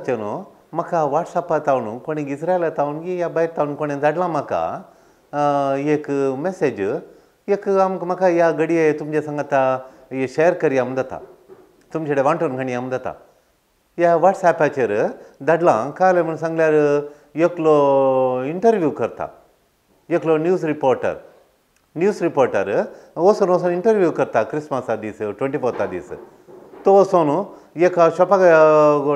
दिसाचे न्हू म्हाका वॉट्सॅपार तावन कोणी इस्रायला तावन या भायर तावन कोणें धाडला म्हाका एक मॅसेज एक म्हाका ह्या घडये तुमचे सांगाता शेअर करया म्हूण जाता तुमचे कडेन वांटून घेवया म्हूण जाता ह्या वॉट्सॅपाचेर धाडलां काल म्हूण सांगल्यार एकलो इंटरव्यू करता एकलो न्यूज रिपोर्टर वचून इंटरव्यू करता क्रिस्मसा दीस 24 दीस तो वचून एका शॉपाक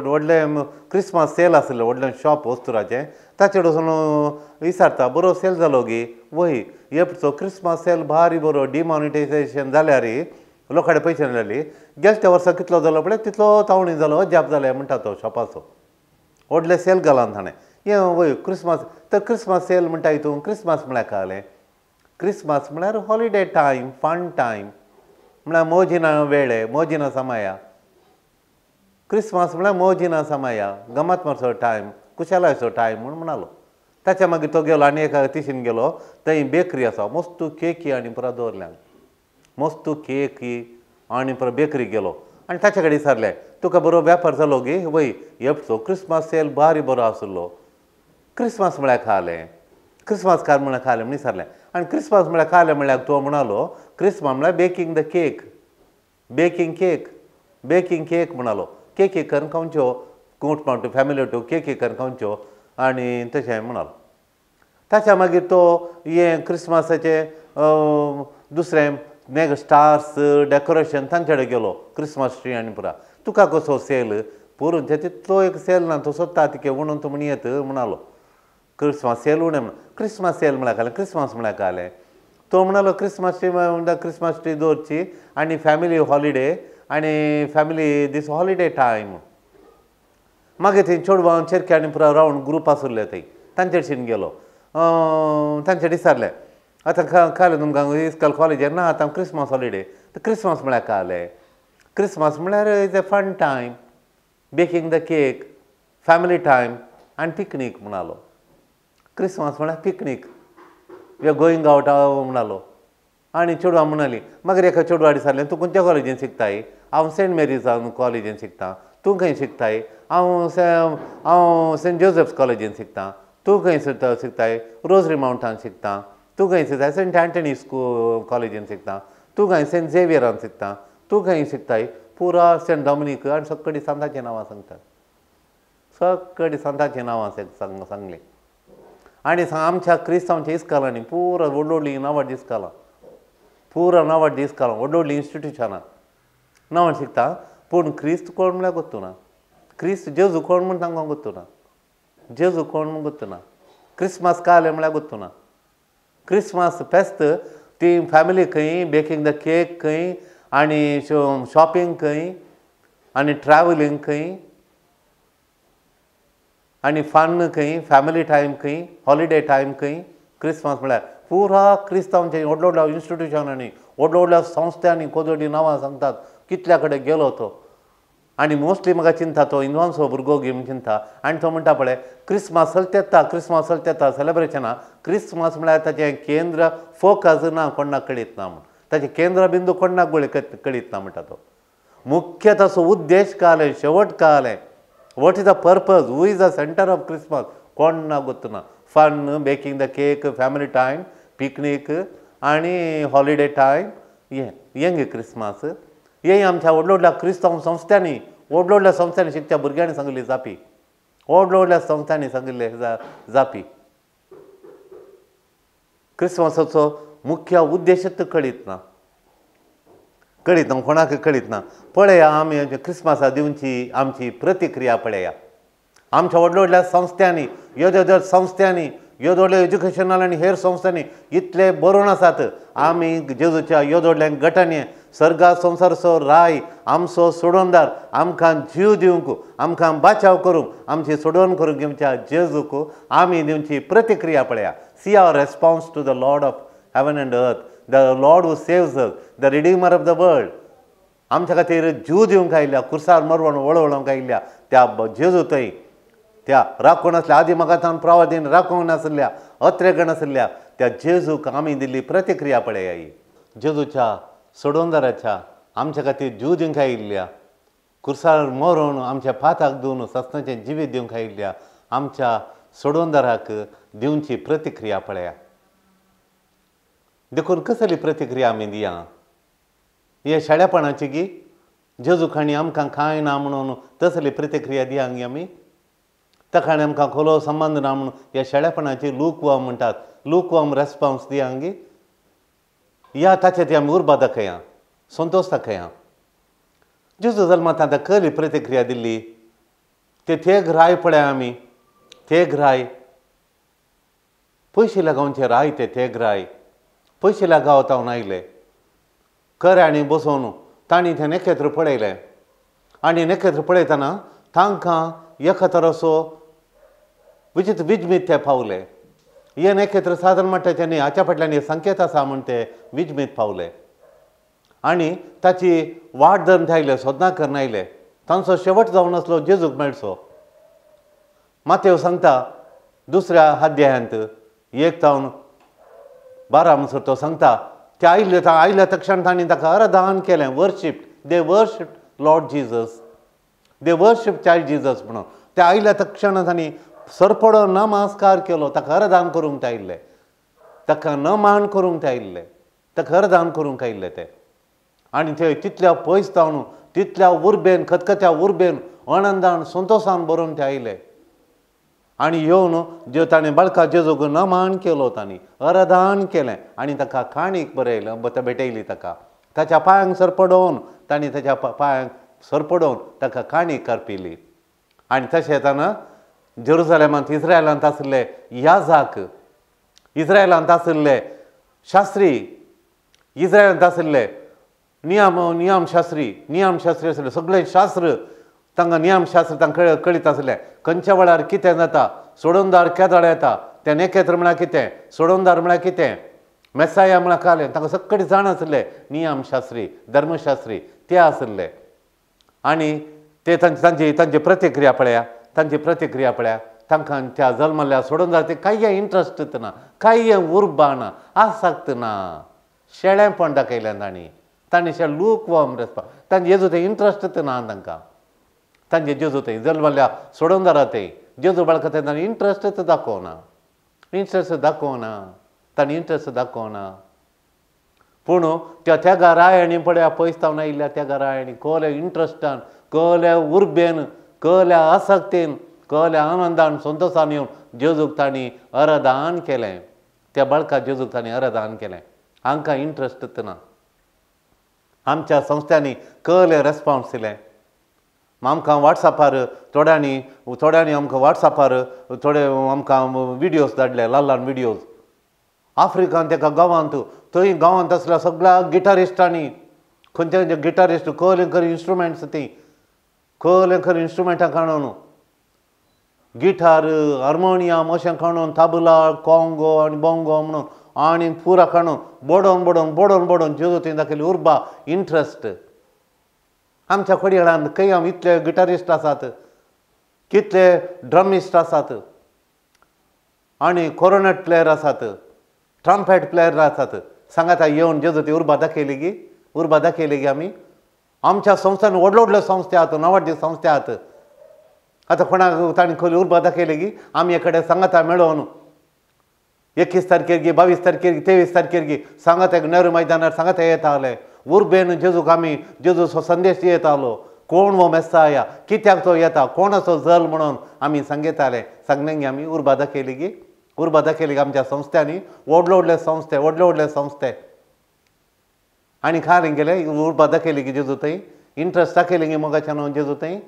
व्हडलें क्रिस्मस सेल आसलें व्हडलें शॉप वस्तुराचें ताचेर वचून विचारता बरो सेल जालो गी वय एपचो क्रिस्मस सेल भारी बरो डिमॉनिटायझेशन जाल्यार लोकां कडेन पयशे नासली गेल्या वर्सा कितलो जालो पळय तितलो तावणी जालो अजाप जालें म्हणटा तो शॉपाचो व्हडलें सेल घालान ताणें हें वय क्रिस्मस तर क्रिस्मस सेल म्हणटा हितून क्रिस्मस म्हळ्यार कळ्ळें क्रिस्मस म्हळ्यार हॉलिडे टायम फन टायम म्हळ्यार मोजिना वेळ मोजिना समय क्रिस्मस म्हळ्यार मोजिना समय गमत मारचो टायम कुशलायचो टायम म्हूण म्हणालो ताच्या मागीर तो गेलो आनी एका तिशीन गेलो थंय बेकरी आसा मस्तू केकी आनी पुरो दवरल्या मस्तू केकी आनी पुरो बेकरी गेलो आनी ताचे कडेन विचारलें तुका बरो वेपार जालो गे वय एपचो क्रिस्मस सेल भारी बरो आसलो क्रिस्मस म्हळ्यार खालें क्रिस्मस कार म्हळ्यार खालें म्हूण विचारलें आनी क्रिस्मस म्हळ्यार खालें म्हळ्यार तो म्हणालो क्रिस्मस म्हळ्यार baking the cake baking cake म्हणालो केकी करून खावच्यो कूट मावट फॅमिली टू केकी करून खावच्यो आनी तशें म्हणालो ताच्या मागीर तो हें क्रिस्मसाचें दुसरें नेक स्टार्स डेकोरेशन तांचे कडेन गेलो क्रिस्मस ट्री आनी पुरा तुका कसो सेल परून तितलो एक सेल ना तो सोदता तिके म्हणून तूं म्हण येत म्हणालो क्रिस्मस सेल उणें म्हण क्रिस्मस सेल म्हळ्यार कालें क्रिस्मस म्हळ्यार कालें तो म्हणालो क्रिस्मस ट्री म्हणटा क्रिस्मस ट्री दवरची आनी फॅमिली हॉलिडे आनी फॅमिली दीस हॉलिडे टायम मागीर थंय चेडवां चेरके आनी पुरो रावंड ग्रूप आसले थंय तांचे कडच्यान गेलो तांचे विचारलें आतां काल तुमकां इस्कॉल कॉलेजीर ना आतां क्रिस्मस हॉलिडे क्रिस्मस म्हळ्यार कालें क्रिस्मस म्हळ्यार is a fun time baking the cake family time आनी पिकनीक म्हणालो क्रिस्मस म्हळ्यार picnic we are going out म्हणालो आनी चेडवां म्हणली मागीर एका चेडवा विचारलें तूं खंयच्या कॉलेजीन शिकताय हांव सेंट मेरीज कॉलेजीन शिकतां तूं खंय शिकताय हांव सेंट जोसेफ्स कॉलेजीन शिकतां तूं खंय शिकताय रोजरी माउंटान शिकतां तूं खंय शिकताय सेंट एंटनी स्कूल कॉलेजीन शिकतां तूं खंय सेंट झेवियरान शिकतां तूं खंय शिकताय पुरा सेंट डॉमिनीक आनी सगळीं संतांचीं नांवां सांगतात सगळीं संतांचीं नांवां सांगलीं आनी आमच्या क्रिस्तांवच्या इस्कॉलांनी पुरा व्हडली नांवां इस्कॉलां पुरा नांवां इस्कॉलां व्हडली इन्स्टिट्यूशनां नांवां शिकता पूण क्रिस्त कोण म्हळ्यार गोत्तू ना क्रिस्त जेजू कोण म्हूण तांकां गोत्तू ना जेजू कोण म्हूण गोत्तू ना क्रिस्मस कालें म्हळ्यार गोत्तू ना क्रिस्मस फेस्त ती फॅमिली खंय बेकिंग द केक खंय आनी शॉपिंग खंय आनी ट्रॅवलिंग खंय आनी फन खंय फॅमिली टायम खंय हॉलिडे टायम खंय क्रिस्मस म्हळ्यार पुरा क्रिस्तांवचे व्हडल्या इन्स्टिट्यूशनांनी व्हडल्या संस्थांनी कोदोडी नांवां सांगतात कितल्या कडेन गेलो तो आनी मोस्टली म्हाका चिंता तो इनवान्सो भुरगो गी म्हूण चिंता आनी तो म्हणटा पळय क्रिस्मस चलता सेलेब्रेशनां क्रिस्मस म्हळ्यार ताचें केंद्र फोकस ना कोणाक कळीत ना म्हूण ताचें केंद्र बिंदू कोणाक कळीत ना म्हणटा तो मुख्य ताचो उद्देश कळ्ळें शेवट कळ्ळें what is the purpose who is the centre of Christmas कोणाक गोत्तू ना fun baking the cake family time picnic आनी हॉलिडे टायम हें गे क्रिस्मस हें आमच्या व्हडल्या क्रिस्तांव संस्थांनी व्हडल्या संस्थांनी शिकच्या भुरग्यांनी सांगिल्ली जापी व्हडल्या संस्थांनी सांगिल्ले जापी क्रिस्मसाचो मुख्य उद्देशच कळीत ना कोणाक कळीत ना पळया आमी क्रिस्मसा दिवची आमची प्रतिक्रिया पळया आमच्या व्हडल्या संस्थांनी ह्यो संस्थांनी ह्यो व्हडल्या एज्युकेशनल आनी हेर संस्थांनी इतले बरोवन आसात आमी जेजूच्या ह्यो व्हडल्या गटांनी सर्गा संवसारचो राय आमचो सोडोनदार आमकां जीव दिवंक आमकां बाचाव करूंक आमची सोडवण करूंक घेवच्या जेजूक आमी दिवची प्रतिक्रिया पळया see our response to the Lord of heaven and earth the Lord who saves us the redeemer of the world आमच्या खातीर जीव दिवंक आयिल्ल्या कुर्सार मरवण वळोवंक आयिल्ल्या त्या जेजू थंय त्या राखून आसल्या आदी मगातान प्रवादीन राखून आसल्या अत्रेगण आसल्या त्या जेजूक आमी दिल्ली प्रतिक्रिया पळया जेजूच्या सोडोनदाराच्या आमच्या खातीर जीव दिवंक आयिल्ल्या कुर्सार मरून आमच्या पाताक दिवन सस्तनाचें जिवीत दिवंक आयिल्ल्या आमच्या सोडवणदाराक दिवची प्रतिक्रिया पळया. देखून कसली प्रतिक्रिया आमी दिया. हे शेळेपणाची गी जेजूखाणी आमकां कांय ना म्हणून तसली प्रतिक्रिया दियांक गी आमी. ताका आमकां खोलो संबंद ना म्हणून ह्या शेळेपणाची लूकवॉर्म म्हणटात, लूकवॉर्म रेस्पॉन्स दियांक गी. या ताचे ती आमी उर्बा दाखया, संतोश दाखया. जेजू जल्मांत आतां कसली प्रतिक्रिया दिल्ली तेग राय पळया आमी. तेग राय पयशे लागावचे राय तेग राय पयशे लागावतावन आयले खऱ्यांनी बसून तांणी तें नखेत्र पळयलें आनी नखेत्र पळयतना तांकां एका तरासो विचित्र विजमीत ते पावले. हे नखेत्र सादारण म्हणटा न्ही, हाच्या फाटल्यान हे संकेत आसा म्हण ते विजमीत पावले आनी ताची वाट धरून ते आयले, सोदना करून आयले. तांचो शेवट जावन आसलो जेजूक मेळचो. मातेव सांगता दुसऱ्या अध्यायांत 1-12 म्हणसर तो सांगता ते आयल्या तक्षण तांणी ताका आराधन केलें, वर्शीप. दे वर्शीप लॉर्ड जिजस, दे वर्शीप चायल्ड जिजस म्हणून. ते आयल्या तक्षण तांणी सरपडो नमस्कार केलो. ताका आराधन करूंक ते आयिल्ले, ताका नमान करूंक ते आयिल्ले, ताका आराधन करूंक आयिल्ले ते. आनी ते तितल्या पयस जावन तितल्या उर्बेन खतखत्या उर्बेन आनंदान संतोशान बरोवन ते आयले. आनी येवन जे ताणें बाळका जेजूक नमान केलो, तांणी आराधन केलें आनी ताका काणीक बरयलें भेटयली. ताका ताच्या पांयांक सरपडोवन तांणी ताच्या पांयांक सरपडोवन ताका काणीक करपिली. आनी तशें येताना जेरुसलेमांत इस्रायलांत आशिल्ले याजाक, इस्रायलांत आशिल्ले शास्त्री, इस्रायलांत आशिल्ले नियम शास्त्री आशिल्ले सगळे शास्त्र तांकां नियमशास्त्र तांकां कळीत आसलें. खंयच्या वेळार कितें जाता, सोडवणदार केदोळ येता, तें नखेत्र म्हळ्यार कितें, सोडवणदार म्हळ्यार कितें, मेसाया म्हळ्यार कालें, तांकां सगळें जाण आसलें. नियमशास्त्री, धर्मशास्त्री ते आसले. आनी ते तांची प्रतिक्रिया पळया, तांची प्रतिक्रिया पळया. तांकां त्या जल्मल्ल्या सोडवणदार ते कांय इंट्रस्ट ना, कांय उर्बा ना, आसक्त ना, शेळेपण दाखयलें तांणी शेळ लूकवॉर्म रेस्पॉन्स. तांचे जेजू ते इंट्रस्ट ना तांकां. तांचे जेजू थंय जल्मल्ल्या सोडवणदारा थंय जेजू बाळका थंय तांणी इंट्रस्ट दाखोवना, तांणी इंट्रस्ट दाखोवना. पूण त्या रायांनी पळया पयस जावन आयिल्ल्या त्या रायांनी कसल्या इंट्रस्टान, कसल्या उर्बेन, कसल्या आसक्तीन, कसल्या आनंदान, संतोशान येवन जेजूक तांणी आराधन केलें. त्या बाळका जेजूक तांणी आराधन केलें. हांकां इंट्रस्ट ना. आमच्या संस्थांनी कसलें रेस्पॉन्स दिलें. आमकां वॉट्सॅपार थोड्यांनी आमकां वॉट्सॅपार थोडे आमकां विडियोज धाडले, ल्हान विडियोज. आफ्रिकान तेका गांवांत, थंय गांवांत आसल्या सगळ्या गिटारिस्टांनी, खंयचे गिटारिस्ट कसलें खरें इन्स्ट्रुमेंट्स ती, कसलें खरें इन्स्ट्रुमेंटां काडून गिटार, हार्मोनियम अशें काडून ताबला, कॉंगो आनी बोंगो म्हणून आनी पुरा काडून बोडोवन जेजू थंय दाखयली उर्बा, इंट्रस्ट. आमच्या खोडयाळांत खंय इतले गिटारिस्ट आसात, कितले ड्रमिस्ट आसात आनी कोरोनेट प्लेयर आसात, ट्रम्पेट प्लेयर आसात. सांगात येवन जेजू ती उर्बा दाखयली गी आमी. आमच्या संस्थान व्हडल्यो संस्था आहात, नांवाडी संस्था आहात. आतां कोणाक ताणें खंय उर्बा दाखयली गी आमी एकडे सांगाता मेळोवन 21 तारखेर गी, 22 तारखेर गी, 23 तारखेर गी सांगात नेहरू मैदानार सांगात येताले. उर्बेन जेजूक आमी जेजूचो संदेश दियेतालो. कोण हो मेस्साया, कित्याक तो येता, कोणाचो जल्म म्हणून आमी सांगलें आमी उर्बा दाखयली गी आमच्या संस्थांनी. व्हडले संस्थे आनी खंय गेले उर्बा दाखयली गी जेजू थंय. इंट्रस्ट दाखयली गी मोगाच्यान जेजू थंय.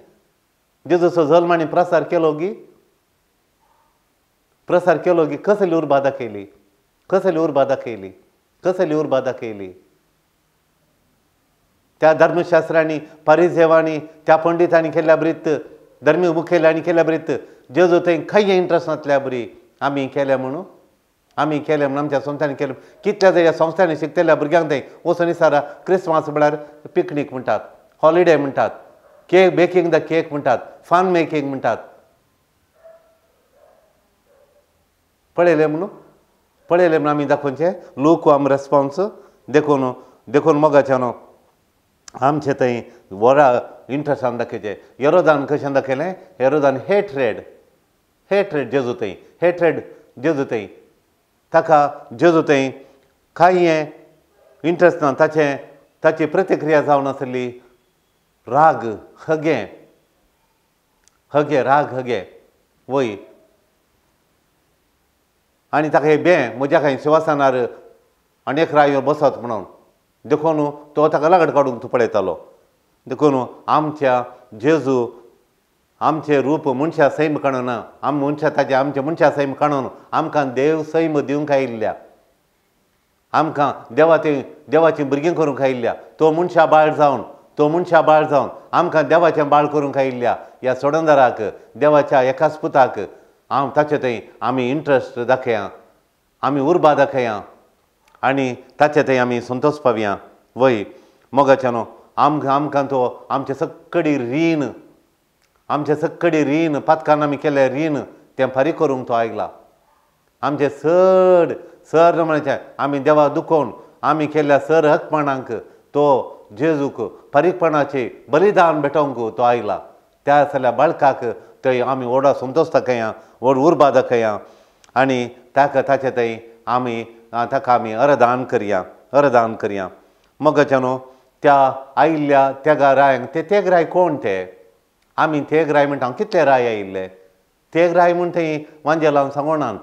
जेजूचो जल्म आनी प्रसार केलो गी. कसली उर्बा दाखयली. त्या धर्मशास्त्रांनी, फारिसेवांनी, त्या पंडितांनी केल्ल्या बरीत, धर्मीय मुखेल्यांनी केल्ल्या बरीत जेजू थंय खंय इंट्रस्ट नासल्या बरी आमी केलें म्हणून आमच्या संस्थांनी केलें. कितल्या तरी संस्थांनी शिकतल्या भुरग्यांक थंय वचून दिसता क्रिस्मस म्हळ्यार पिकनीक म्हणटात, हॉलिडे म्हणटात, केक बेकिंग द केक म्हणटात, फन मेकिंग म्हणटात. पळयलें म्हणून आमी दाखोवचें लूकवॉर्म रेस्पॉन्स देखून मोगाच्यान आमचे थंय वरा इंट्रस्टान दाखयचे. हेरोदान कशें दाखयलें? हेरोदान हेट्रेड जेजू थंय, हेट्रेड जेजू थंय. ताका जेजू थंय कांय हें इंट्रस्ट ना. ताची प्रतिक्रिया जावन आसली राग, राग वय. आनी ताका हें म्हज्या खंय शिवासानार आनीक रायो बसत म्हणून देखून तो ताका लागड काडूंक तूं पळयतालो. देखून आमच्या जेजू आमचें रूप मनशा सैम काडूना, आमचे मनशा सैम काडून आमकां देव सैम दिवंक आयिल्ल्या, आमकां देवाचीं भुरगीं करूंक आयिल्ल्या. तो मनशा बाळ जावन आमकां देवाचें बाळ करूंक आयिल्ल्या ह्या सोडंदराक, देवाच्या एकाच पुताक ताचे थंय आमी इंट्रस्ट दाखया, आमी उर्बा दाखया आनी ताचे थंय आमी संतोश पावया. वय मोगाच्यानो आमकां तो आमचे सक्कडी रीण पातकान आमी केलें रीण तें फारीक करूंक तो आयला. आमचे सर म्हणचे आमी देवा दुखोवन आमी केल्ल्या सर हकपणांक तो जेजूक फारीकपणाचें बलिदान भेटोवंक तो आयला. त्या सगळ्या बाळकाक थंय आमी व्हडा संतोश दाखया, व्हड उर्बा दाखया आनी ताचे थंय ताका आमी अरदान करया. मोगाच्यानो त्या आयिल्ल्या तेगा रायांक तेग राय कोण ते? आमी तेग राय म्हणटा कितले राय आयिल्ले? तेग राय म्हूण थंय वांजे लावन सांगोनात.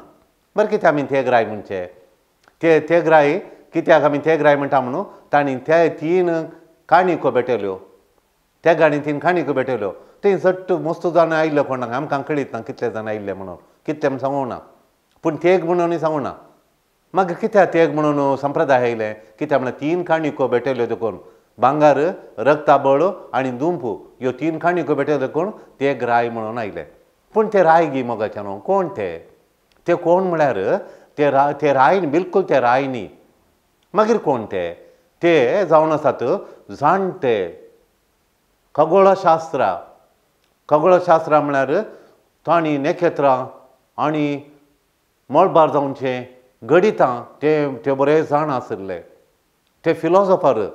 बरें कितें आमी तेग राय म्हणचे? तेग राय कित्याक आमी तेग राय म्हणटा म्हणून तांणी ते 3 काणयो भेटल्यो. तेगांनी 3 काणयो भेटल्यो. थंय सट्ट मस्त जाण आयिल्लो कोणाक आमकां कळीत ना कितले जाण आयिल्ले म्हणून, कितले म्हूण सांगूना. पूण तेग म्हणून सांगूना. मागीर कित्याक तेग म्हणून संप्रदाय आयले? कित्याक म्हणल्यार 3 काणयो भेटल्यो देखून भांगार, रक्ताबळ आनी दुंपू ह्यो 3 काणयो भेटल्यो देखून तेग राय म्हणून आयले. पूण ते राय गी मोगाच्यानो कोण ते कोण म्हळ्यार ते राय बिलकूल ते राय न्ही. मागीर कोण ते जावन आसात जाणटे खगोळशास्त्र म्हळ्यार तांणी नखेत्रां आनी मळबार जावनचे गणितां ते बरे जाण आशिल्ले. ते फिलॉसॉफर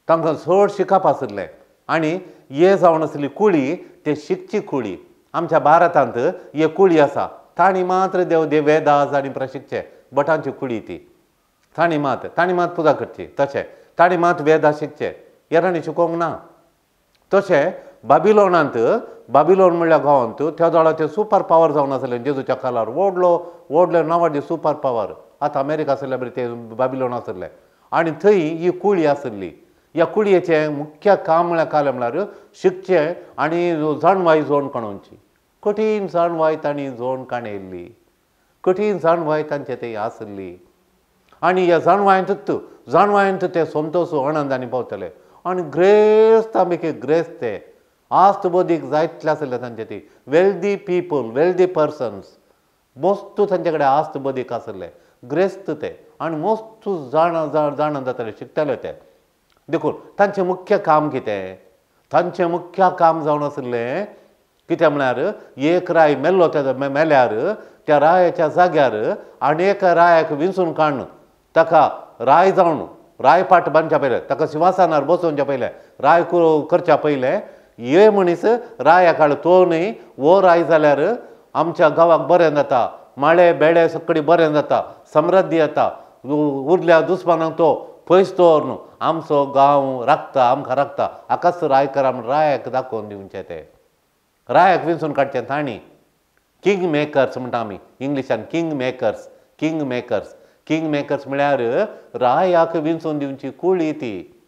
तांकां चड शिकप आशिल्लें आनी हे जावन आसली कुळी ते शिकची कुळी. आमच्या भारतांत हे कुळी आसा तांणी मात्र वेदास आनी प्रशिकचे भटांची कुळी ती. तांणी मात पुजा करची तशें तांणी मात वेदास शिकचे, हेरांनी शिकोवंक ना. तशें बाबिलोन म्हणल्या गांवांत त्या जाळा ते सुपर पावर जावन आसले जेजूच्या काळार. व्हडले नांवाचे सुपर पावर. आतां अमेरिका आसले बरें ते बाबिलोन आसले आनी थंय ही कुळी आसली. ह्या कुळयेचें मुख्य काम म्हळ्यार शिकचें आनी जाणवाय जोड काडोवची. कठीण जाणवाय तांणी जोड काणयल्ली, कठीण जाणवाय तांचे थंय आसली. आनी ह्या जाणवायंत ते संतोश आनंदानी पावतले. आनी ग्रेस्त ते आस्तबोधीक जायतले आसले तांचे थंय. वेल्दी पर्सन्स मस्त तांचे कडेन आस्तबोधीक आसले, ग्रेस्त ते आनी मस्त जाण जाताले, शिकताले ते. देखून तांचें मुख्य काम कितें? तांचें मुख्य काम जावन आसलें कितें म्हळ्यार एक राय मेल्यार त्या रायाच्या जाग्यार आनीक रायाक विंचून काडून ताका रायपाट बांदच्या पयलें, ताका सिंहासनार बसोवच्या पयलें, राय करच्या पयलें हे मनीस राया काड तो न्ही वो राय जाल्यार आमच्या गांवाक बरें जाता, माळे बेडे सकडी बरें जाता, समृद्धी येता, उरल्या दुस्मानाक तो पयस दवर न्हू, आमचो गांव आमकां राखता, हाकाच राय करा म्हूण रायाक दाखोवन दिवचें. ते रायाक विंचून काडचें तांणी. किंग मेकर्स म्हणटा आमी इंग्लिशान, किंग मेकर्स म्हळ्यार रायाक विंचून दिवची कुळी ती,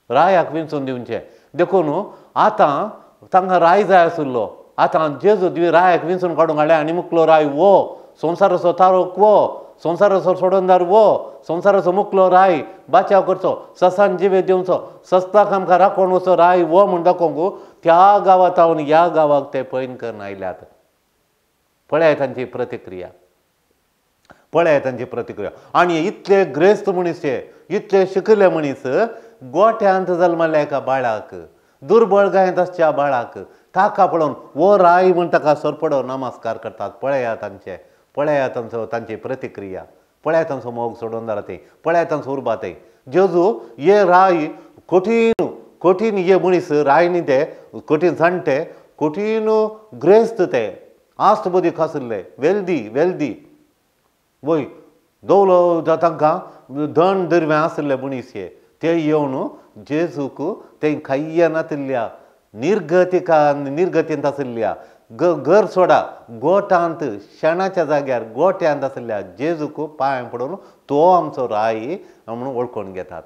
रायाक विंचून दिवचें. देखून आतां तांकां राय जाय आशिल्लो. आतां जेजू रायाक विंचून काडूंक हाडले आनी मुखलो राय वो, संवसाराचो तारोक वो, संवसाराचो सोडोनदार वो, संवसाराचो मुखलो राय बाचाव करचो, ससान जिवे दिवचो, सस्ताक आमकां राखोवन वचो राय वो म्हूण दाखोवंक त्या गांवांत ह्या गांवाक ते पयन करून आयल्यात. पळय तांची प्रतिक्रिया. आनी इतले ग्रेस्त मनीस, इतले शिकिल्ले मनीस गोठ्यांत जल्मल्या एका बाळाक, दुर्बळगायेंत आसच्या बाळाक ताका पळोवन वो राय म्हूण ताका सरपडो नमस्कार करतात. पळयात तांची प्रतिक्रिया, पळयात तांचो मोग सोडून जाता ते, पळयात तांचो उर्बा ते. जेजू हे राय कठीण कोटीन ये मनीस रायनी ते कोटीन जाणटे कोटीन ग्रेस्त ते आस्त बदीक आसले वेल्दी वय दवलो तांकां धन दर्वें आसले मनीस ते येवन जेजूक ते खय्यनातल्या निर्गतींत आसल्या घर सोडा गोठांत शेणाच्या जाग्यार गोठ्यांत आसल्या जेजूक पांय पडून तो आमचो राई म्हणून वळखून घेतात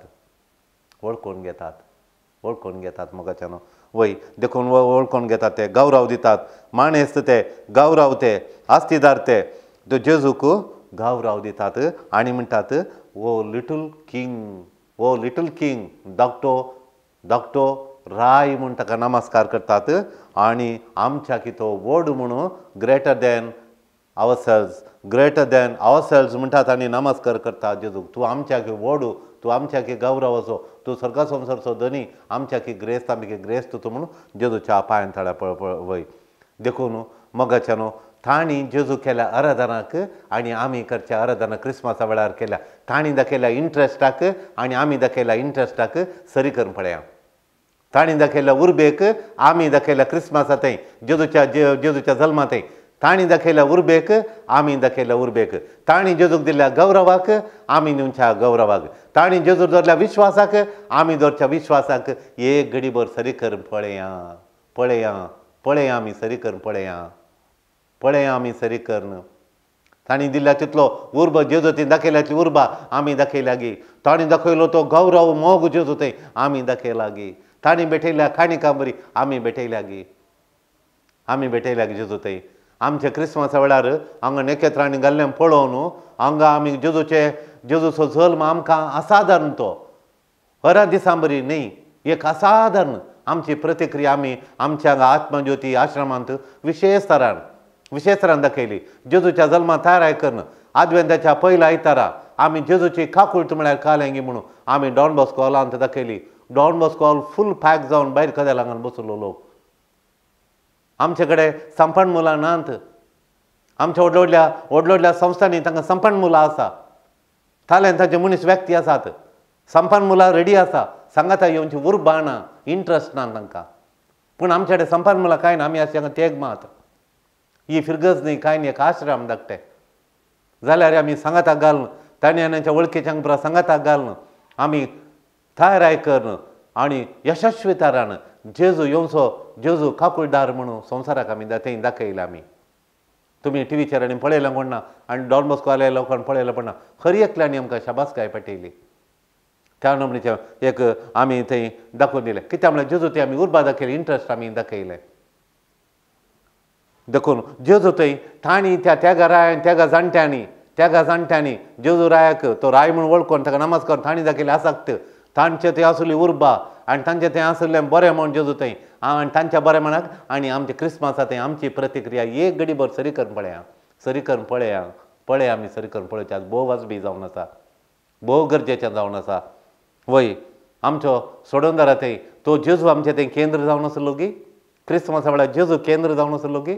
मोगाच्यान वय देखून वळखून घेतात ते गौरव दितात माणेस्त ते गौरव ते आस्तीदार ते जेजूक गौरव दितात आनी म्हणटात ओ लिटल किंग धाकटो राय म्हूण ताका नमस्कार करतात आनी आमच्या की तो व्हड म्हणून ग्रेटर दॅन आवरसेल्स म्हणटात आनी नमस्कार करतात जेजूक तूं आमच्या की व्हड तूं आमच्या की गौरवाचो तूं सर्गा संवसारचो धनी आमच्या की ग्रेस्त आमी की ग्रेस्त तूं म्हणून जेजूच्या पांयां थळ्या वय देखून मोगाच्यान तांणी जेजू केल्या आराधनाक आनी आमी करच्या आराधना क्रिस्मसा वेळार केल्या तांणी दाखयल्या इंट्रस्टाक आनी आमी दाखयल्या इंट्रस्टाक सरी करून पळया तांणी दाखयल्या उर्बेक आमी दाखयल्या क्रिस्मसांतय जेजूच्या जल्मांतय तांणी दाखयल्या उर्बेक आमी दाखयल्या उर्बेक तांणी जेजूक दिल्ल्या गौरवाक आमी दिवच्या गौरवाक तांणी जेजूर दवरल्या विश्वासाक आमी दवरच्या विश्वासाक एक घडीभर सरी करून पळया आमी सरी करून पळया आमी सरी करून तांणी दिल्ल्या तितलो उर्ब जेजूतीन दाखयल्यातली उर्बा आमी दाखयल्या गी तांणी दाखयलो तो गौरव मोग जेजू थंय आमी दाखयला गी तांणी भेटयल्या खाणी कांबरी आमी भेटयल्या गी जेजू थंय आमच्या क्रिस्मसा वेळार हांगा नेकेत्रांनी घाल्लें पळोवन हांगा आमी जेजूचो जल्म आमकां असाधारण तो हरा दिसां बरी न्ही एक असाधारण आमची प्रतिक्रिया आमी आमच्या आत्मज्योती आश्रमांत विशेष तरान दाखयली जेजूच्या जल्मा तयार करून आदवेंताच्या पयल्या आयतारा आमी जेजूची काकुळट म्हळ्यार कालेंगी म्हणून आमी डॉन बॉस्को हॉलांत दाखयली डॉन बॉस्को हॉल फूल पॅक जावन भायर कदेलांत बसलो लोक आमचे कडेन संपण मुलां नात आमच्या व्हडल्या संस्थांनी तांकां संपण मुलां आसा थाल्यान तांचे मनीस व्यक्ती आसात संपण मुलां रेडी आसा सांगाता येवची उर्बा ना इंट्रस्ट ना तांकां पूण आमचे कडेन संपण मुलां कांय ना आमी अशें हांगा तेग मात ही फिरगज न्ही कांय न्ही एक आश्रम धाकटे जाल्यार आमी सांगाताक घालून ताणेच्या वळखीच्या बरोबर सांगाताक घालून आमी थाराय करून आनी यशस्वी तरान जेजू येवचो जेजू काकुळदार म्हणून संवसाराक आमी थंय दाखयला आमी तुमी टिवीचेर आनी पळयलां कोण ना आनी डॉन बॉस्को आल्या लोकांनी पळयलां पण ना खरी एकल्यांनी आमकां शाबासकाय पटयली त्या नमनीचे एक आमी थंय दाखोवन दिलें कित्याक म्हळ्यार जेजू थंय आमी उर्बा दाखयली इंट्रस्ट आमी दाखयलें देखून जेजू थंय तांणी त्या जाणट्यांनी जेजू रायाक तो राय म्हणून वळखून ताका नमस्कार तांणी दाखयले आसक्त तांचे थंय आसली उर्बा आनी तांचे थंय आसलें बरें म्हण जेजू थंय आनी तांच्या बरें म्हणाक आनी आमच्या क्रिस्मसा थंय आमची प्रतिक्रिया एक घडीभर सरी करून पळया आमी सरी करून पळोवचे आज भोव वाजबी जावन आसा भोव गरजेचें जावन आसा वय आमचो सोडूनदारा थंय तो जेजू आमचें थंय केंद्र जावन आसलो गी क्रिस्मसा वेळार जेजू केंद्र जावन आसलो गी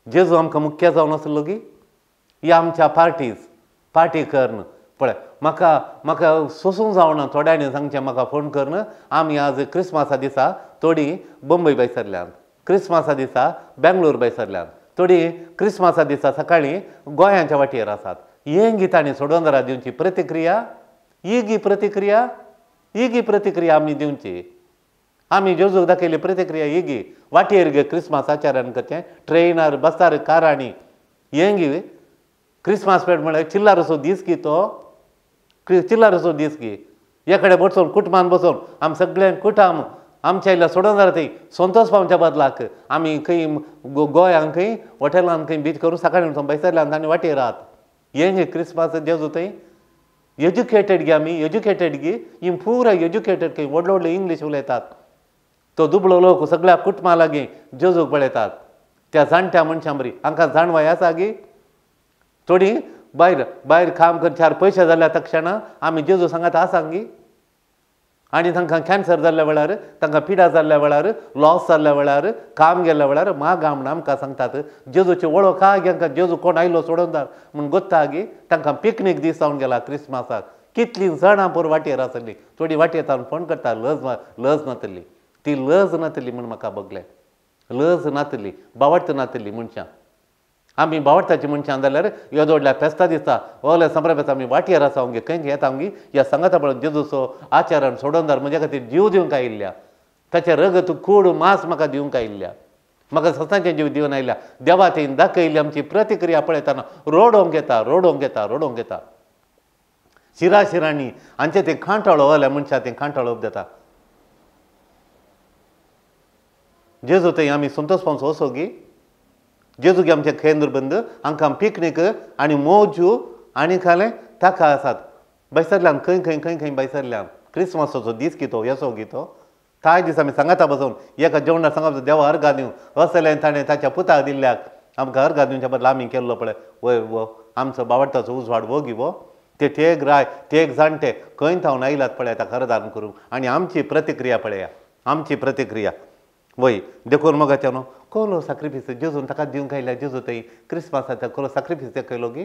जेजू आमकां मुख्य जावन आसलो गी ही आमच्या पार्टी करून पळय म्हाका सोसूंक जावना थोड्यांनी सांगचें म्हाका फोन करून आमी आज क्रिस्मसा दिसा थोडीं बंबय बेसरल्यात क्रिस्मसा दिसा बेंगलोर बेसरल्यात थोडीं क्रिस्मसा दिसा सकाळीं गोंयाच्या वाटेर आसात हें गितांनी सोडून दिवची प्रतिक्रिया ही प्रतिक्रिया आमी दिवची आमी जेजूक दाखयली प्रतिक्रिया ही गी वाटेर गे क्रिस्मसाच्यान करचें ट्रेनार बसार कारांनी हें गी क्रिस्मस पेट म्हळ्यार चिल्लारसो दीस गी तो चिल्लारसो दीस गी एकडे बसून कुटुंबान बसून आमी सगळे कुटुंब आमच्या इल्ल्या सोडून थंय संतोश पावच्या बदलाक आमी खंय गोंयांत खंय हॉटेलांत खंय बीच करून सकाळीं वचून बेसरल्यान आनी वाटेर रात हें गे क्रिस्मस जेजू थंय एज्युकेटेड गे आमी एज्युकेटेड गी ही पुराय एज्युकेटेड खंय व्हडले इंग्लीश उलयतात तो दुबळो लोक सगळ्या कुटुंबा लागीं जेजूक पळयतात त्या जाणट्या मनशां बरी हांकां जाणवाय आसा गी थोडीं भायर काम करच्यार पयशे जाल्या तक्षणा आमी जेजू सांगात आसा गी आनी तांकां कॅन्सर जाल्ल्या वेळार तांकां पिडा जाल्ल्या वेळार लॉस जाल्ल्या वेळार काम गेल्ल्या वेळार मागाम म्हणून आमकां सांगतात जेजूची वळख आहा गी हांकां जेजू कोण आयलो सोडून म्हूण गोत्ता गी तांकां पिकनीक दीस जावन गेला क्रिस्मसाक कितलीं जाणां पोर वाटेर आसलीं थोडी वाटेर फोन करता लज नातली ती लज नातली म्हूण म्हाका बगलें लज नातली बावडत नातली मनशां आमी बावडटाची मनशां जाल्यार येदोडल्या फेस्ता दिसता ओल्या संप्रापेस आमी वाटेर आसा आमगे खंय येता आमगे ह्या सांगाता पळोवन जेजूचो आचारान सोडोनदार म्हज्या खातीर जीव दिवंक आयिल्ल्या ताचे रगत कूड मांस म्हाका दिवंक आयिल्ल्या म्हाका ससांचें जीव दिवन आयिल्ल्या देवा तें दाखयल्ली आमची प्रतिक्रिया पळयतना रोडोवंक येता शिराशिरांनी हांचें तें खांटोळो ओल्या मनशां तें खांटोळप जाता जेजू थंय आमी संतोश पावस वचोगी जेजू गे आमचें केंद्र बंद हांकां पिकनीक आनी मोजू आनी खालें ताका आसात बैसरल्यान खंय खंय खंय खंय बैसरल्यान क्रिस्मसाचो दीस कितो येसो गितो कांय दीस आमी सांगाता बसून एका जेवणाक सांगप देवा अर्घा दिवं असलें ताणें ताच्या पुताक दिल्ल्याक आमकां अर्घा दिवच्या बदला आमी केल्लो पळय वय वो आमचो बावडटाचो उजवाड वो गी वो ते तेग राय तेग जाणटे खंय थावन आयलात पळय ताका अर्दान करूंक आनी आमची प्रतिक्रिया पळया आमची प्रतिक्रिया वय देखून मोगाच्या न्हू कोलो सॅक्रिफीस जेजून ताका दिवंक आयल्या जेजू थंय क्रिस्मसाच्या कोलो सॅक्रिफीस ते केलो गी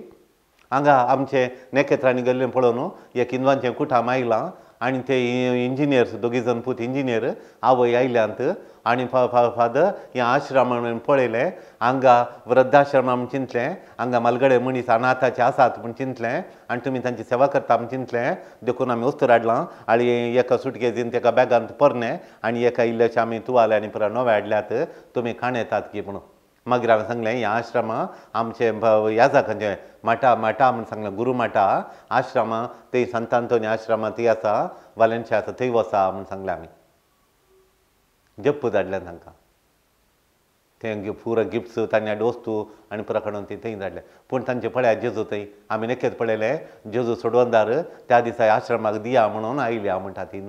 हांगा आमचे नेकेत्रांनी गेल्लें पळोवन न्हू एक हिंदवांचें कुठाम आयलां आनी ते इंजिनियर्स दोगी जण पूत इंजिनियर आवय आयल्यांत आनी फादर हें आश्रम पळयलें हांगा वृद्धाश्रम म्हूण चिंतलें हांगा मलगडे मनीस अनाथाचे आसात म्हूण चिंतलें आनी तुमी तांची सेवा करता म्हूण चिंतलें देखून आमी वस्तू हाडलां आनी एका सुटकेजीन तेका बॅगांत परने आनी एका इल्लेशे आमी तुवाले आनी पुरो नवे हाडल्यात तुमी खाण येतात की म्हणून मागीर हांवें सांगलें ह्या आश्रमा आमचे ह्या जागांचे माटा म्हूण सांगलें गुरू माटा आश्रमा थंय संत आंतोनी आश्रमा थंय आसा वालेन्सिया आसा थंय वचा म्हूण सांगलें आमी जप्प धाडलें तांकां ते पुरो गिफ्ट्स तांणी हाड वस्तू आनी पुरो काडून ती थंय धाडले पूण तांचे पळया जेजू थंय आमी नखेत पळयलें जेजू सोडवंदार त्या दिसा आश्रमाक दिया म्हणून आयल्या म्हणटा ती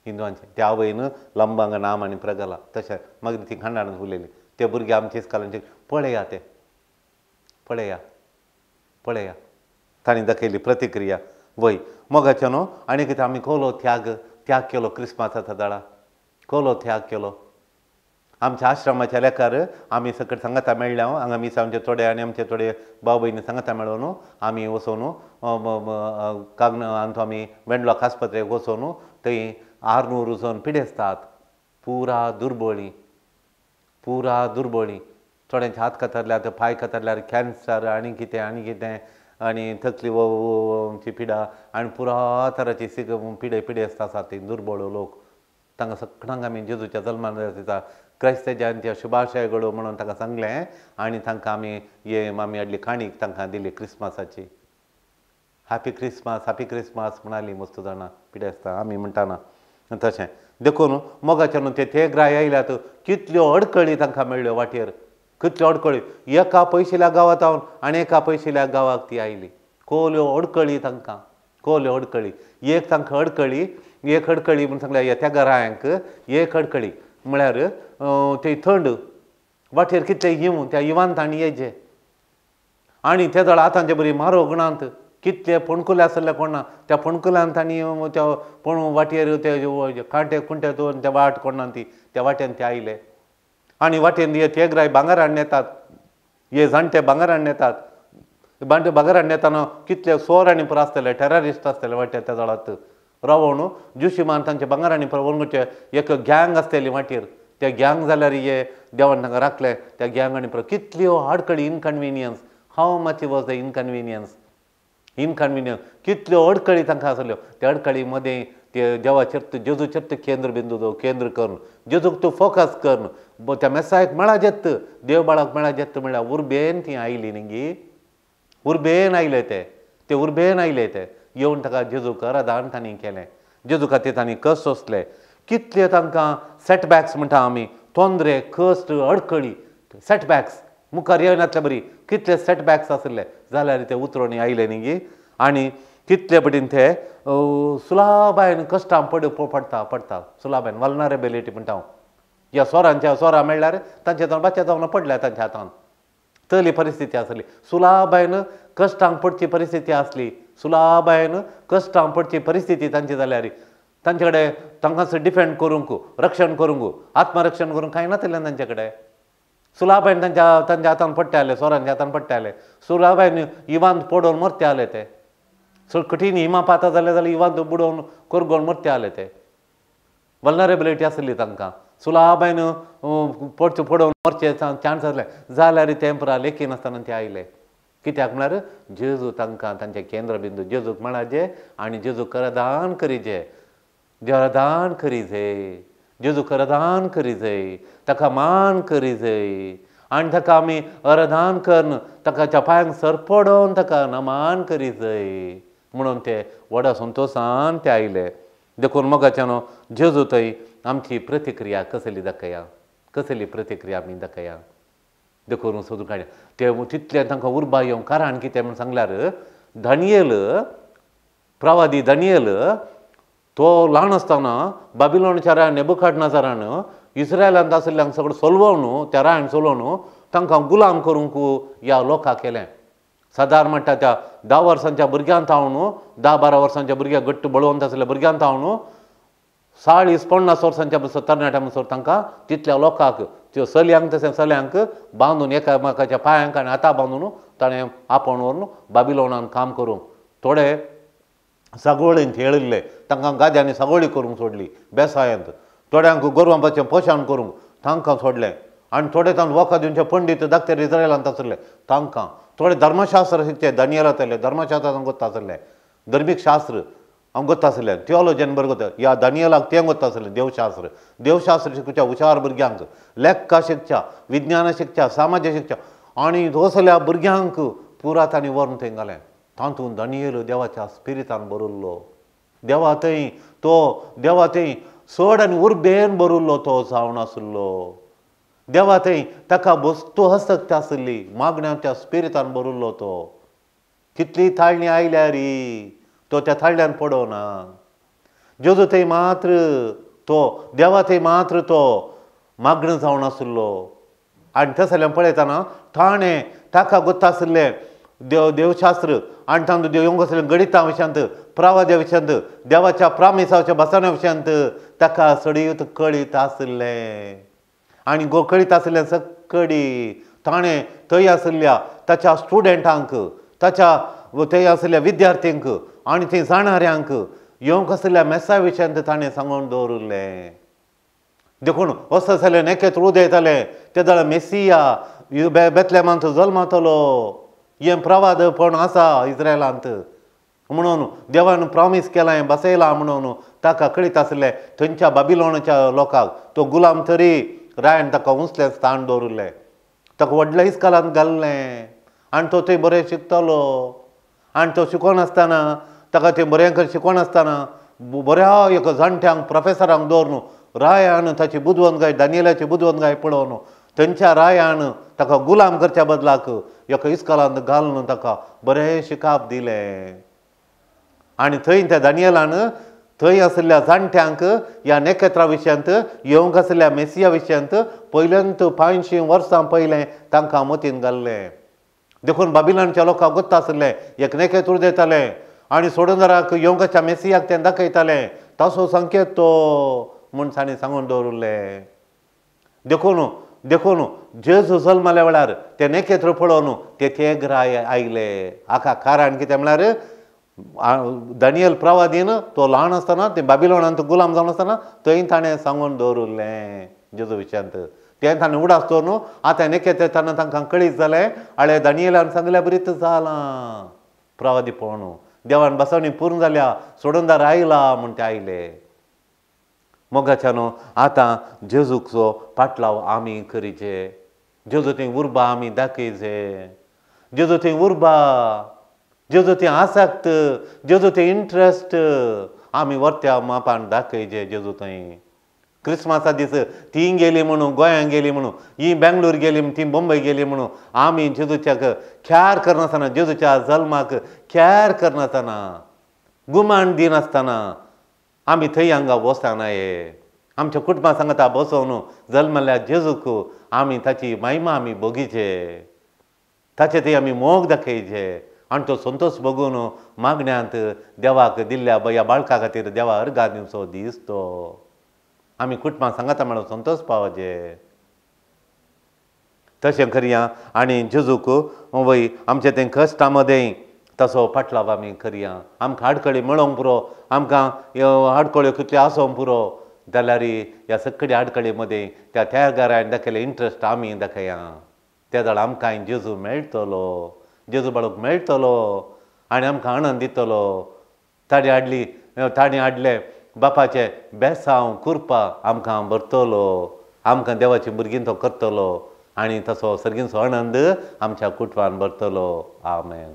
हिंदवांचे त्या आवयन लंबांग नाम आनी प्रगला तशें मागीर ती खांडाणच उलयली ते भुरगे आमचे इस्कालांचे पळया ते पळया तांणी दाखयली प्रतिक्रिया वय मोगाचें न्हू आनी कितें आमी कोलो त्याग केलो क्रिस्मसाचा दाळा कोलो त्याग केलो आमच्या आश्रमाच्या लेकार आमी सकट सांगाता मेळ्ळ्या हांगा मीस आमचे थोडे आनी आमचे थोडे भाव भयणी सांगाता मेळोन आमी वचोन कागन आमी वेंडलॉक आस्पत्रेक वचोन थंय 600 जण पिडेस्तात पुरा दुर्बळी थोड्यांचे हात कातरल्यात पांय कातरल्यार कॅन्सर आनी कितें आनी तकली पिडा आनी पुरा तराची पिडे आसात ती दुर्बळ लोक तांकां सगळ्यांक आमी जेजूच्या जल्मान दिता क्रायस्त जयंती शुभाशय घडोव म्हणून तांकां सांगलें आनी तांकां आमी आमी हाडली काणीक तांकां दिली क्रिस्मसाची हॅपी क्रिस्मस म्हणाली मस्त जाणां पिडेस्तां आमी म्हणटाना तशें देखून मोगाचे न्हू ते ग्राय आयल्यात कितल्यो अडकळी तांकां मेळ्ळ्यो वाटेर कितल्यो अडकळी एका पयशिल्ल्या गांवांत आनी एका पयशिल्ल्या गांवाक ती आयली कोल्यो अडकळी एक तांकां अडकळी म्हूण सांगल्या त्या घरांक एक अडकळी म्हळ्यार ते थंड वाटेर कितले हिंव त्या हिंवांत तांणी येजे आनी ते जाल्यार आतांचे बरी म्हारो गणांत कितले पणकुले आसले कोणा त्या पणकुल्यान तांणी त्या वाटेर ते कांटे कुंटे दोन त्या वाट कोणा ती त्या वाट्यान ते आयले आनी वाटेन ते ग्राय भांगर हाडून येतात हे जाणटे भांगर हाडून येतात भांगर हाडून येताना कितले सोर आनी पुरो आसतले टेररिस्ट आसतले वाटेर त्या जाळात रावण जुशीमान तांचे भांगर आनी पुरो वरगुचे एक गँग आसतली वाटेर त्या गँग जाल्यार हे देवान तांकां राखले त्या गँग आनी पुरो कितल्यो आडकळी inconvenience how much was the inconvenience कितल्यो अडकळी तांकां आसल्यो त्या अडकळी मदें ते देवाचेर जेजूचेर केंद्र करून जेजूक तूं फोकस कर त्या मेसायक मेळा जेत्त देव बाळाक मेळा जेत्त म्हळ्यार उर्बेन ती आयली न्ही उर्बेन आयले ते उर्बेन आयले ते येवन ताका जेजूक आराधन तांणी केलें जेजू खातीर तांणी कश्ट सोंसले कितले तांकां सेटबॅक्स म्हणटा आमी तोंदरे कश्ट अडकळी सेटबॅक्स मुखार येयनातले बरी कितले सेटबॅक्स आसले जाल्यार ते उतरोन आयले न्ही आनी कितले पटीन ते सुलाबायन कश्टां पडटा सुलाबायन वल्नरेबिलिटी म्हणटा हांव ह्या सोरा मेळ्ळ्यार तांचे हातान बाचे जावन पडल्या तांच्या हातान तली परिस्थिती आसली सुलाबायन कश्टांक पडची परिस्थिती आसली सुलाबायन कश्टांक पडची परिस्थिती तांची जाल्यार तांचे कडेन तांकां डिफेंड करूंक रक्षण करूंक आत्मरक्षण करूंक कांय नासलें तांचे कडेन सुलाबायन तांच्या हातान पडटाले सोरांच्या हातान पडटाले सुलाबायन इवांत पडोवन मरते जाले ते चड कठीण हिमा पाता जाल्यार इवांत बुडोवन कोरगोन मरते जाले ते वल्नरेबिलिटी आसली तांकां सुलाबायन पडोवन मरचे चान्स आसले जाल्यार तेंपरा लेखी नासतना ते आयले कित्याक म्हळ्यार जेजू तांकां तांचे केंद्रबिंदू जेजूक म्हणाजे आनी जेजू करदान करीजे देवदान करीजे जेजू करदान करीजे ताका मान करीजे आनी ताका आमी अरदान करून ताका पांयांक सरपडोवन ताका नमान करीजे म्हणून ते व्हडा संतोशान ते आयले देखून मोगाच्यानो जेजू थंय आमची प्रतिक्रिया कसली दाखया कसली प्रतिक्रिया आमी दाखया देखून सोदून काडया ते तितले तांकां उर्बा येवं कारण कितें म्हण सांगल्यार दानियेल प्रवादी दानियेल तो ल्हान आसतना बाबिलोनाच्या रायन नेबुखादनेझरान इस्रायलांत आशिल्ल्यांक सगळें सोलवून त्या रायन सोलोवन तांकां गुलाम करूंक ह्या लोकांक केलें सादारण म्हणटा त्या 10 वर्सांच्या भुरग्यांत हांव 10-12 वर्सांच्या भुरग्यांक घट्ट बळवंत आसलेल्या भुरग्यांत हांव 40-50 वर्सांच्या तरणाट्या म्हणसर तांकां तितल्या लोकांक त्यो चलयांक तशें चल्यांक बांदून एकामेकाच्या पांयांक आनी हाता बांदून ताणें आपोवन व्हरून बाबिलोनान काम करूंक थोडे सागवळींत हेळिल्ले तांकां गाद्यांनी सागवळी करूंक सोडली बेसायांत थोड्यांक गोरवांपाचें पोशाण करूंक तांकां सोडलें आनी थोडे तांकां वखद दिवचे पंडीत धाकटे इस्रायलांत आसले तांकां थोडे धर्मशास्त्र शिकचे दानियेलांत आसले धर्मशास्त्र तांकां गोत्ता आसलें धर्मीक शास्त्र हांव गोत्ता आसलें थियोलॉजीन बरें गोत्ता ह्या दानियेलाक तें गोत्ता आसलें देवशास्त्र शिकच्या हुशार भुरग्यांक लेख्खा शिकच्या विज्ञान शिकच्या समाज शिकच्या आनी असल्या भुरग्यांक पुरात आनी व्हरून थंय घालें तातूंत दानियेल देवाच्या स्पिरितान बरयल्लो देवा थंय चड आनी उर्बेन बरयल्लो तो जावन आसलो देवा थंय ताका वस्तू हस्तक आसली मागण्या त्या स्पिरितान बरयल्लो तो कितली थाळणी आयल्या री तो त्या थाळ्यान पडोवना जेजू थंय मात्र तो देवा थंय मात्र तो मागण जावन आसलो आनी तसलें पळयतना ताणें ताका गोत्ता आसलें देवशास्त्र आनी तांतूं येवंक आसलें गणिता विशयांत प्रवाद्या विशयांत देवाच्या प्रामिसाच्या बसण्या विशयांत ताका सडीत कळीत आसलें आनी कळीत आसलें सकडी ताणें थंय आसलेल्या ताच्या स्टुडंटांक ताच्या थंय आसलेल्या विद्यार्थ्यांक आनी थंय जाणाऱ्यांक येवंक आसलेल्या मेसा विशयांत ताणें सांगून दवरलें देखून असो जालें नेकेत उदयतालें ते जाल्यार मेसिया बेतलेमांत जल्मातलो हें प्रवादपण आसा इस्रायलांत म्हणून देवान प्रॉमीस केलां बसयलां म्हणून ताका कळीत आसलें थंयच्या बाबिलोनाच्या लोकांक तो गुलाम तरी रायन ताका उंचलें स्थान दवरलें ताका व्हडल्या इस्कालांत घाल्लें आनी तो थंय बरें शिकतलो आनी तो शिकोवन आसतना ताका तें बरें शिकोवन आसतना बऱ्या एका जाणट्यांक प्रोफेसरांक दवरून रायान ताची बुदवंतगाय दानियेलाची बुदवंतगाय पळोवन थंयच्या रायान ताका गुलाम करच्या बदलाक एका इस्कालांत घालून ताका बरें शिकाप दिलें आनी थंय त्या दानियेलान थंय आसलेल्या जाणट्यांक ह्या नखेत्रा विशयांत येवंक आसलेल्या मेसिया विशयांत पयल्यांत 500 वर्सां पयलें तांकां मतीन घाल्लें देखून बाबिलोनाच्या लोकांक गोत्ता आसलें एक नखेत्र उदयतालें आनी सोडूनराक येवंकाच्या मेसियाक तें दाखयतालें तसो संकेत तो म्हूण ताणें सांगून दवरलें देखून जेजू जल्मल्या वेळार तें नखेत्र पळोवन ते तेगराय आयले हाका कारण कितें म्हळ्यार दानियल प्रवादीन तो ल्हान आसतना ते बाबिलोनांत गुलाम जावन आसतना थंय ताणें सांगून दवरलें जेजू विशयांत तें ताणें उडास दवरून आतां नखेत्र येताना तांकां कळीत जालें आळे दानियेलान सांगल्या बरीत जालां प्रवादी पळोवन देवान बसवणी पूर्ण जाल्या सोडूनदार आयला म्हूण ते आयले मोगाच्यानो आतां जेजूचो पाटलाव आमी करीचे जेजू थंय उर्बा आमी दाखयचे जेजू थंय उर्बा जेजू थंय आसक्त जेजू थंय इंट्रस्ट आमी वर्त्या मापान दाखयचे जेजू थंय क्रिस्मसा दीस ती गेली म्हणून गोंयांत गेली म्हणून ही बेंगलोर गेली ती मुंबय गेली म्हणून आमी जेजूच्या ख्यार करनासतना जेजूच्या जल्माक ख्यार करनासतना गुमान दिनासतना आमी थंय हांगा वचनाये आमच्या कुटुंबा सांगता बसोवन जल्मल्या जेजूक आमी ताची महिमा आमी बगीचे ताचे थंय आमी मोग दाखयचे आनी तो संतोश बगून मागण्यांत देवाक दिल्ल्या ह्या बाळका खातीर देवा अर्घा दिवचो दीस तो आमी कुटुंबा सांगता म्हणून संतोश पावचे तशें करया आनी जेजूक वय आमचे तें कश्टा मदें तसो पाटलाव आमी करया. आमकां आडकळी मेळोंक पुरो, आमकां आडकळ्यो कितल्यो आसोंक पुरो, जाल्यार ह्या सगळ्या आडकळी मदीं त्या त्यागारान दाखयले इंट्रस्ट आमी दाखया. त्या जाल्यार आमकां जेजू मेळटलो, जेजू बाळूक मेळटलो आनी आमकां आनंद दितलो. ताणें हाडले बापाचे बेसांव कुरपा आमकां भरतलो, आमकां देवाची भुरगीं तो करतलो आनी तसो सर्गींचो आनंद आमच्या कुटुंबान भरतलो. आमेन.